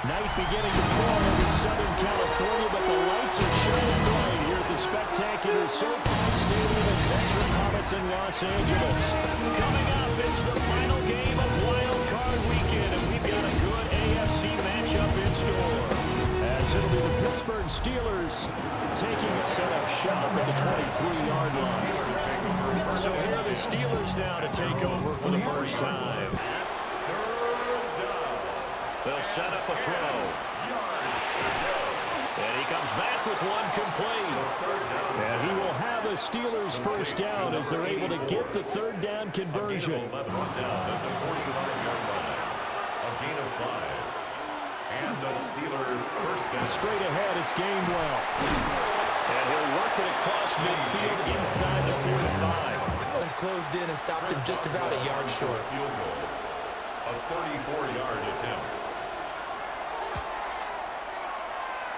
Night beginning to fall over Southern California, but the lights are shining bright here at the spectacular SoFi Stadium in Metropolitan Los Angeles. Coming up, it's the final game of Wildcard Weekend, and we've got a good AFC matchup in store. As it'll be the Pittsburgh Steelers taking a set-up shot at the 23-yard line. So here are the Steelers now to take over for the first time. They'll set up a throw. And he comes back with one complete. And he will have a Steelers first down as they're able to get the third down conversion. And the Steelers first down. Straight ahead, it's Gainwell. And he'll work it across midfield inside the 45. It's closed in and stopped him just about a yard short. Field goal. A 34-yard attempt.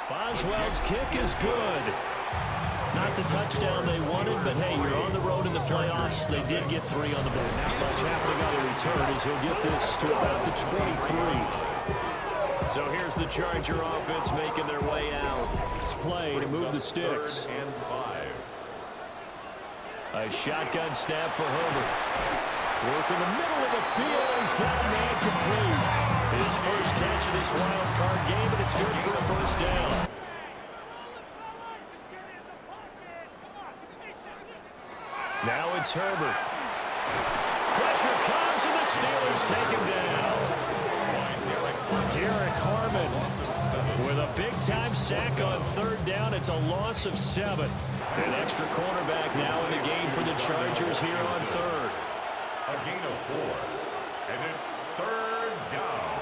Boswell's kick is good. Not the touchdown they wanted, but hey, you're on the road in the playoffs. They did get 3 on the board. Not much happening on the return as he'll get this to about the 23. So here's the Charger offense making their way out. It's play to move the sticks. And 5. A shotgun snap for Herbert. Work in the middle of the field, and he's got a man complete. His first catch of this wild card game, and it's good for a first down. Now it's Herbert. Pressure comes, and the Steelers take him down. Derek Harmon with a big-time sack on third down. It's a loss of 7. An extra cornerback now in the game for the Chargers here on third. A gain of 4. And it's third down.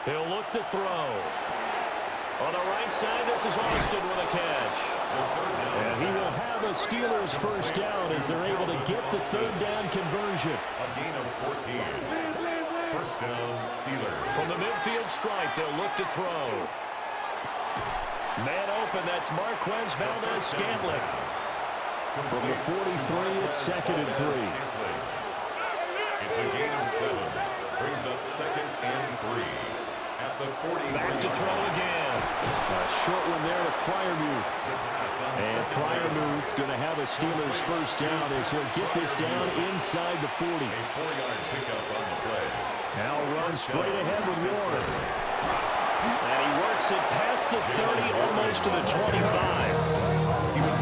He'll look to throw. On the right side, this is Austin with a catch. And he will have a Steelers first down as they're able to get the third down conversion. A gain of 14. First down, Steelers. From the midfield stripe, they'll look to throw. Man open, that's Marquez Valdez-Scantling. From the 43, it's 2nd and 3. It's a gain of 7. Brings up 2nd and 3. At the 40. Back to throw again. A short one there to Freiermuth. And Freiermuth going to have a Steelers first down as he'll get this down inside the 40. A 4-yard pickup on the play. Now runs straight ahead with Warren. And he works it past the 30, almost to the 25.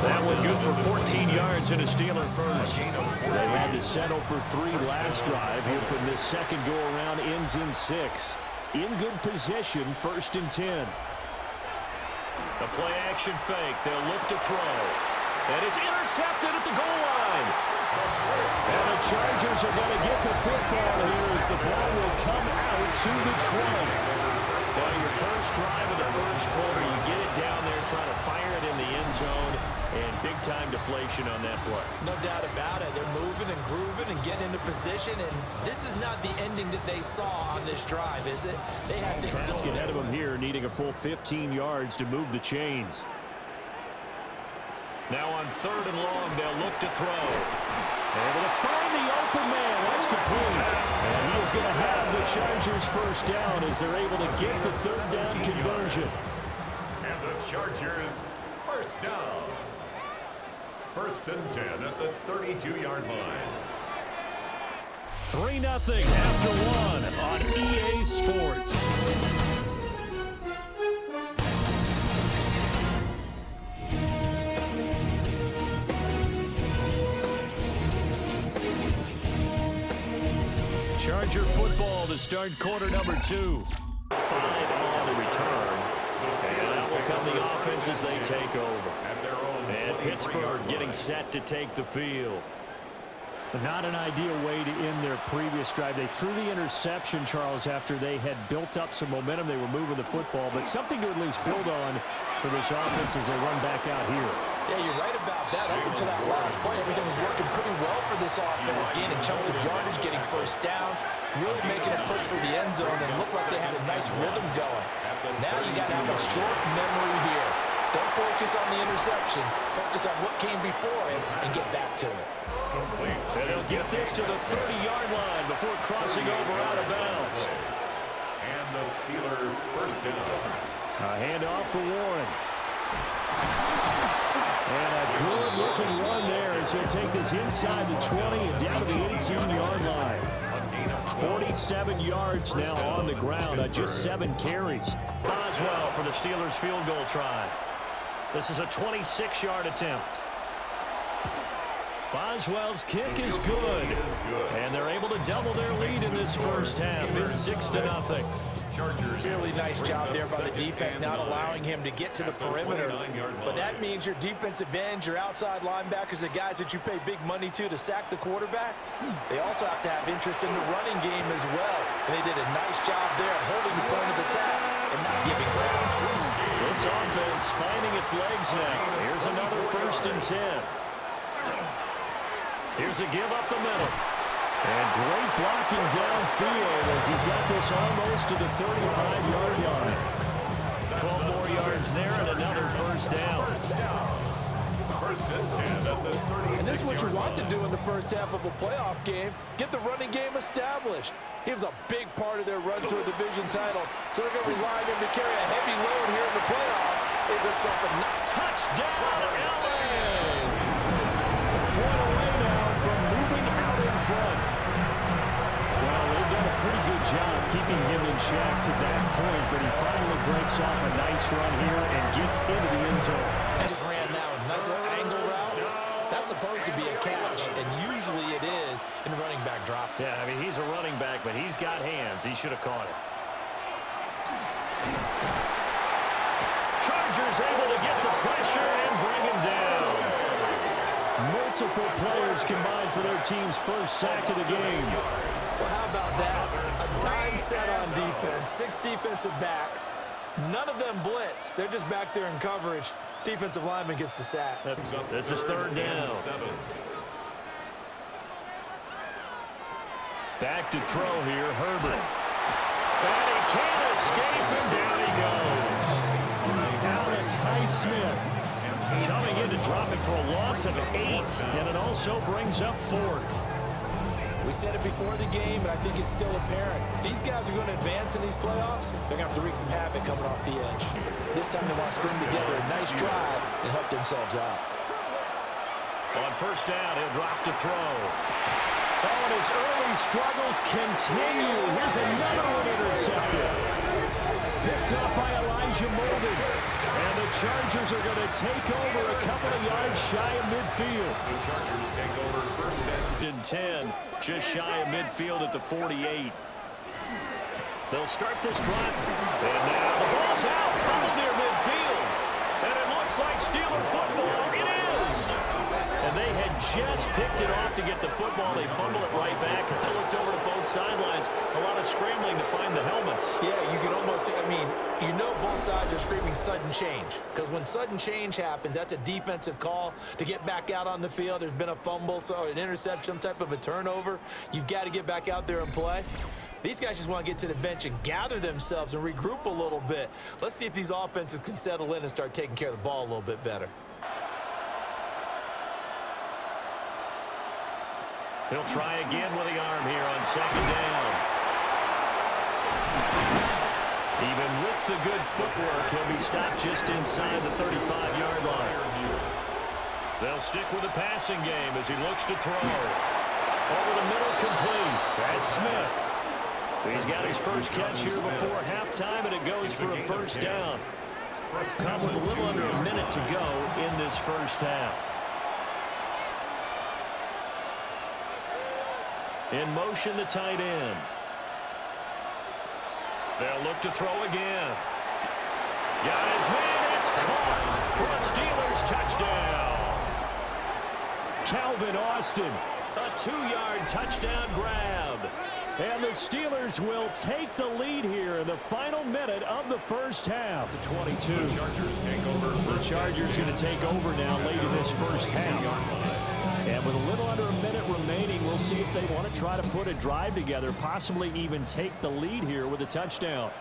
That one good for 14 yards and a Steeler first. They had to settle for 3 last drive, hoping this second go-around ends in 6. In good position, 1st and 10. A play-action fake. They'll look to throw. And it's intercepted at the goal line. And the Chargers are going to get the football here as the ball will come out to the 20. Well, your first drive of the first quarter, you get it down there, trying to fire it in the end zone, and big-time deflation on that play. No doubt about it. They're moving and grooving and getting into position, and this is not the ending that they saw on this drive, is it? They had things going ahead of them here, needing a full 15 yards to move the chains. Now on 3rd and long, they'll look to throw. Able to find the open man. That's complete. And he is going to have the Chargers first down as they're able to get the third down conversion. And the Chargers first down. 1st and 10 at the 32-yard line. 3-0 after 1 on EA Sports. Charger football to start quarter number 2. 5 on the return. And that will come the offense as they take over. And Pittsburgh getting set to take the field. Not an ideal way to end their previous drive. They threw the interception, Charles, after they had built up some momentum. They were moving the football, but something to at least build on for this offense as they run back out here. Yeah, you're right about that. Up until that last play, everything was working pretty well for this offense. Gaining chunks of yardage, getting first downs, really making a push for the end zone, and looked like they had a nice rhythm going. Now you got to have a short memory here. Don't focus on the interception. Focus on what came before it and get back to it. And they'll get this to the 30-yard line before crossing over out of bounds. the Steeler first down. A handoff for Warren. And a good-looking run there as he'll take this inside the 20 and down to the 18-yard line. 47 yards now on the ground on just 7 carries. Boswell for the Steelers field goal try. This is a 26-yard attempt. Boswell's kick is good. And they're able to double their lead in this first half. It's 6-0. Really nice job there by the defense, not allowing him to get to the perimeter. But that means your defensive ends, your outside linebackers, the guys that you pay big money to sack the quarterback, they also have to have interest in the running game as well. And they did a nice job there of holding the point of attack and not giving ground. This offense finding its legs now. Here's another 1st and 10. Here's a give up the middle. And great blocking downfield as he's got this almost to the 35-yard line. 12 more yards there and another 1st down. 1st and 10 at the 36. And this is what you want to do in the first half of a playoff game. Get the running game established. He was a big part of their run to a division title. So they're going to rely on him to carry a heavy load here in the playoffs. He rips off a touchdown, LA! Point away now from moving out in front. Well, they've done a pretty good job keeping him in check to that point, but he finally breaks off a nice run here and gets into the end zone. And just ran now a nice little angle route. That's supposed to be a catch, and usually it is in running back drop. Yeah, I mean, he's a running back, but he's got hands. He should have caught it. Chargers able to get the pressure and bring him down. Multiple players combined for their team's first sack of the game. Well, how about that? A dime set on defense, 6 defensive backs. None of them blitz. They're just back there in coverage. Defensive lineman gets the sack. This is 3rd down. Back to throw here, Herbert. And he can't escape, and down he goes. Now it's Highsmith coming in to drop it for a loss of 8, and it also brings up 4th. We said it before the game, but I think it's still apparent. If these guys are going to advance in these playoffs, they're going to have to wreak some havoc coming off the edge. This time they want to string together a nice drive and help themselves out. On 1st down, he'll drop to throw. Oh, and his early struggles continue. Here's another one intercepted. Picked up by Elijah Molden. And the Chargers are going to take over a couple of yards shy of midfield. The Chargers take over 1st and 10, just shy of midfield at the 48. They'll start this drive. And now the ball's out, fouled near midfield. And it looks like Steeler football. It is. And they had just picked it off to get the football. They fumble it right back. I looked over to both sidelines. A lot of scrambling to find the helmets. Yeah, you can almost, I mean, you know both sides are screaming sudden change. Because when sudden change happens, that's a defensive call to get back out on the field. There's been a fumble, so an interception, some type of a turnover. You've got to get back out there and play. These guys just want to get to the bench and gather themselves and regroup a little bit. Let's see if these offenses can settle in and start taking care of the ball a little bit better. He'll try again with the arm here on 2nd down. Even with the good footwork, he'll be stopped just inside the 35-yard line. They'll stick with the passing game as he looks to throw. Over the middle, complete. That's Smith. He's got his first catch here before halftime, and it goes for a 1st down. Come with a little under a minute to go in this first half. In motion, the tight end. They'll look to throw again. Got his man. It's caught for a Steelers touchdown. Calvin Austin, a 2-yard touchdown grab. And the Steelers will take the lead here in the final minute of the first half. The 22. The Chargers take over. The Chargers going to take over now late in this first half. And with a little under a minute remaining, we'll see if they want to try to put a drive together, possibly even take the lead here with a touchdown.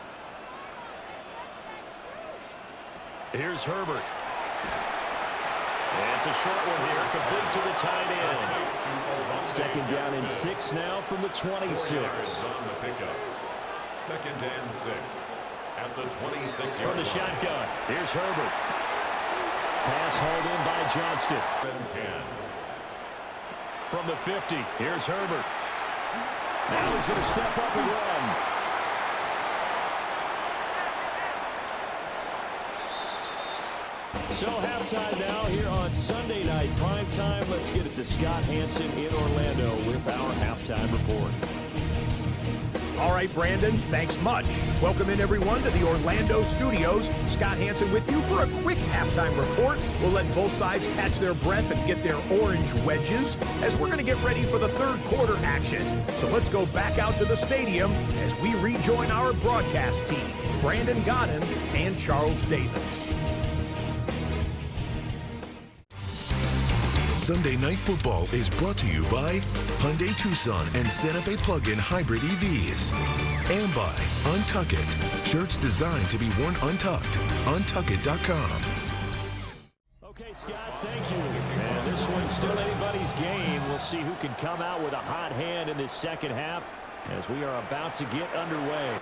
Here's Herbert. And it's a short one here, complete to the tight end. 2nd down and 6 now from the 26. 2nd and 6 at the 26-yard line. From the shotgun, here's Herbert. Pass hauled in by Johnston. 10. From the 50, here's Herbert. Now he's going to step up and run. So halftime now here on Sunday night primetime. Let's get it to Scott Hanson in Orlando with our halftime report. All right, Brandon, thanks much. Welcome in, everyone, to the Orlando studios. Scott Hanson with you for a quick halftime report. We'll let both sides catch their breath and get their orange wedges as we're going to get ready for the third quarter action. So let's go back out to the stadium as we rejoin our broadcast team, Brandon Godden and Charles Davis. Sunday Night Football is brought to you by Hyundai Tucson and Santa Fe Plug-in Hybrid EVs. And by Untuck It, shirts designed to be worn untucked. Untuckit.com. Okay, Scott, thank you. And this one's still anybody's game. We'll see who can come out with a hot hand in this second half as we are about to get underway.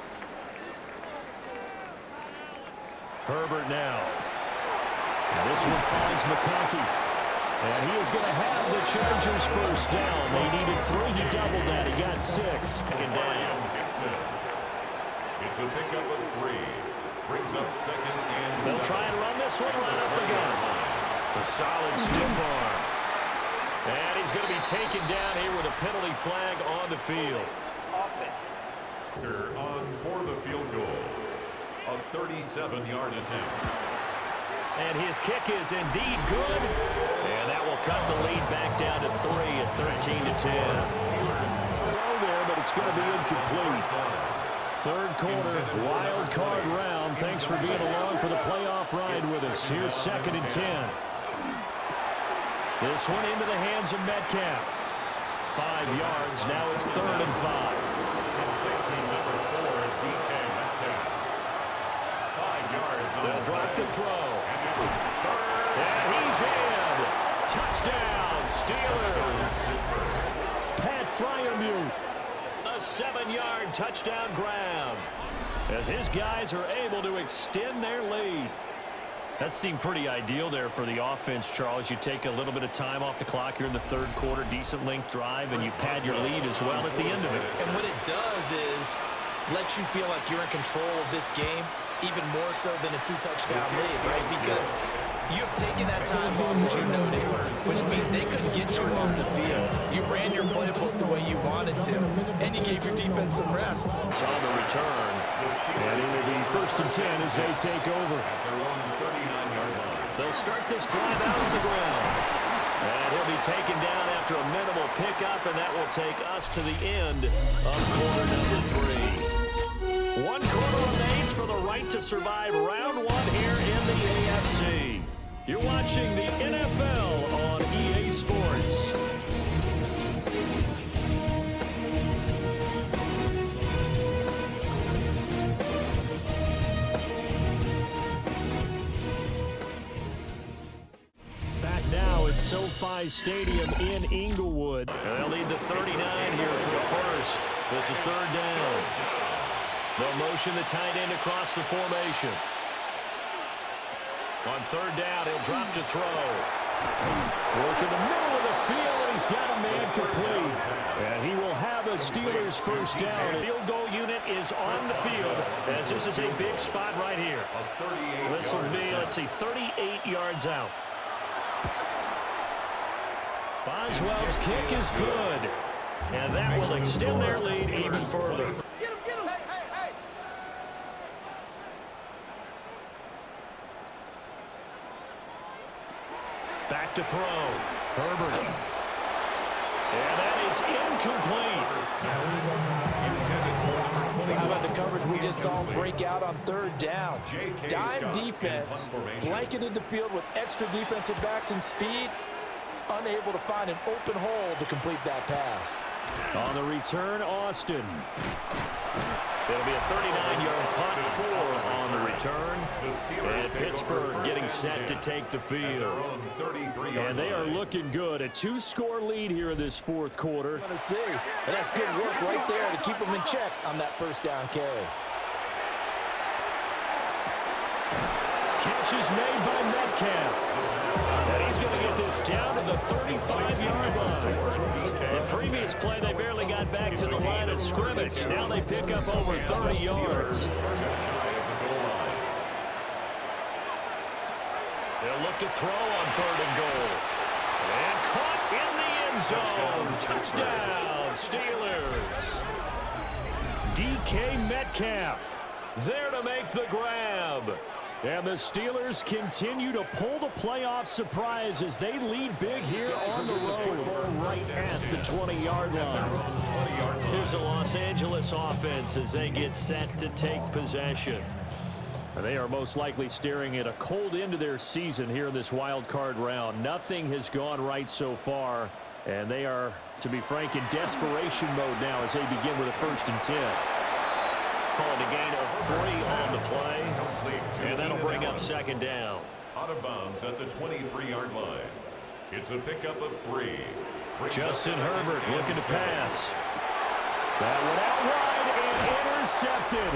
Herbert now. And this one finds McConkey. And he is going to have the Chargers first down. They needed 3. He doubled that. He got 6. Second down. It's a pickup of 3. Brings up 2nd and 7. They'll try and run this one right up the gut. A solid stiff arm. And he's going to be taken down here with a penalty flag on the field. On for the field goal. A 37-yard attempt. And his kick is indeed good. And that will cut the lead back down to 3 at 13-10. Throw there, but it's going to be incomplete. Third quarter, wild card round. Thanks for being along for the playoff ride with us. Here's 2nd and 10. This one into the hands of Metcalf. 5 yards. Now it's 3rd and 5. Number 4, DK Metcalf. 5 yards. They'll drop the throw. And he's in. Touchdown, Steelers. Pat Freiermuth. A 7-yard touchdown grab as his guys are able to extend their lead. That seemed pretty ideal there for the offense, Charles. You take a little bit of time off the clock here in the third quarter, decent length drive, and you pad your lead as well at the end of it. And what it does is let you feel like you're in control of this game, even more so than a 2-touchdown lead, right? Because you have taken that time off, as you noted, which means they couldn't get you off the field. You ran your playbook the way you wanted to, and you gave your defense some rest. It's on the return, and it will be 1st and 10 as they take over. They'll start this drive out of the ground. And he'll be taken down after a minimal pickup, and that will take us to the end of quarter number 3. 1 quarter remains for the right to survive round 1 here in the AFC. You're watching the NFL on EA Sports. Back now at SoFi Stadium in Inglewood. And they'll need the 39 here for the first. This is 3rd down. They'll motion the tight end across the formation. On 3rd down, he'll drop to throw. Work in the middle of the field, and he's got a man complete. And he will have a Steelers first down. The field goal unit is on the field, as this is a big spot right here. This will be, let's see, 38 yards out. Boswell's kick is good. And that will extend their lead even further. Back to throw. Herbert. And that is incomplete. How about the coverage we just saw break out on 3rd down? Dime defense, blanketed the field with extra defensive backs and speed, unable to find an open hole to complete that pass. On the return, Austin. It'll be a 39-yard punt, 4 on the return. And Pittsburgh getting set to take the field. And they are looking good. A 2-score lead here in this fourth quarter. Let's see. And that's good work right there to keep them in check on that first down carry. Catch is made by Metcalf. And he's going to get this down to the 35-yard line. The previous play, they barely got back to the line of scrimmage. Now they pick up over 30 yards. They'll look to throw on 3rd and goal. And caught in the end zone. Touchdown, Steelers. DK Metcalf there to make the grab. And the Steelers continue to pull the playoff surprise as they lead big here on the road. Football right at the 20-yard line. Here's a Los Angeles offense as they get set to take possession. And they are most likely staring at a cold end to their season here in this wild card round. Nothing has gone right so far, and they are, to be frank, in desperation mode now as they begin with a 1st and 10. Called a gain of 3 on the play. And that'll bring up 2nd down. Out of bounds at the 23-yard line. It's a pickup of 3. Justin Herbert looking to pass. That one out wide and intercepted.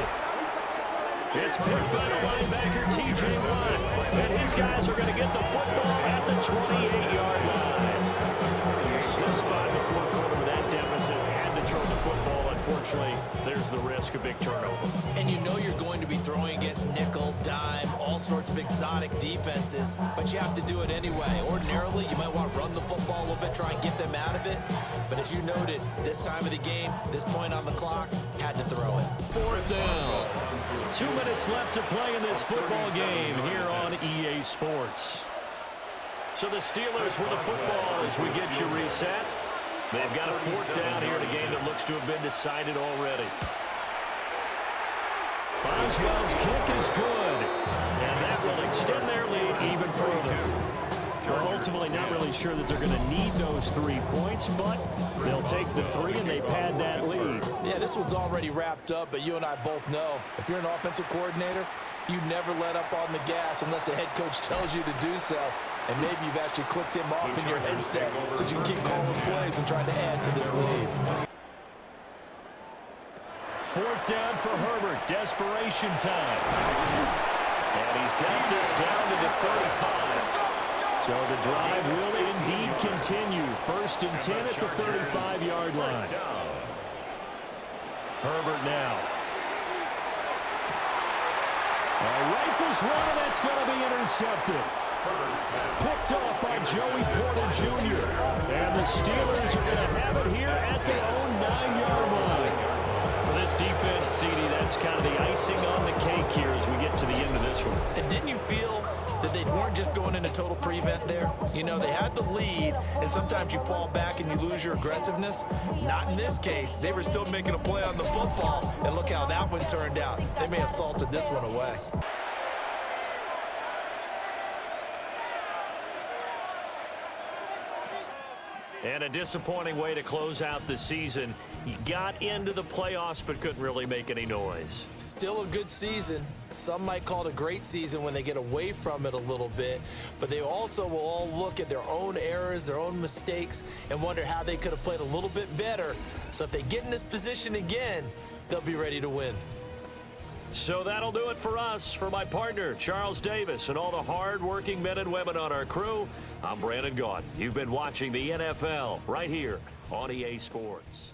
It's picked by the linebacker, T.J. Watt. And his guys are going to get the football at the 28-yard line. This spot in the fourth quarter with that deficit had to throw the football. Unfortunately, there's the risk of big turnover. And you know you're going to be throwing against nickel, dime, all sorts of exotic defenses, but you have to do it anyway. Ordinarily, you might want to run the football a little bit, try and get them out of it. But as you noted, this time of the game, this point on the clock, had to throw it. 4th down. 2 minutes left to play in this football game here on EA Sports. So the Steelers with the football as we get you reset. They've got a 4th down here in a game that looks to have been decided already. Boswell's kick is good, and that will extend their lead even further. They're ultimately not really sure that they're going to need those 3 points, but they'll take the 3 and they pad that lead. Yeah, this one's already wrapped up, but you and I both know if you're an offensive coordinator, you never let up on the gas unless the head coach tells you to do so. And maybe you've actually clicked him off in your headset so you can keep calling plays and trying to add to this lead. 4th down for Herbert. Desperation time. And he's got this down to the 35. So the drive will indeed continue. 1st and 10 at the 35-yard line. Herbert now. Rifles one, and that's going to be intercepted. Picked off by Joey Porter Jr. And the Steelers are going to have it here at their own 9-yard line. For this defense, CD, that's kind of the icing on the cake here as we get to the end of this one. And didn't you feel that they weren't just going into total prevent there? You know, they had the lead, and sometimes you fall back and you lose your aggressiveness. Not in this case. They were still making a play on the football, and look how that one turned out. They may have salted this one away. And a disappointing way to close out the season. He got into the playoffs but couldn't really make any noise. Still a good season. Some might call it a great season when they get away from it a little bit, but they also will all look at their own errors, their own mistakes, and wonder how they could have played a little bit better. So if they get in this position again, they'll be ready to win. So that'll do it for us. For my partner, Charles Davis, and all the hard-working men and women on our crew, I'm Brandon Gaudin. You've been watching the NFL right here on EA Sports.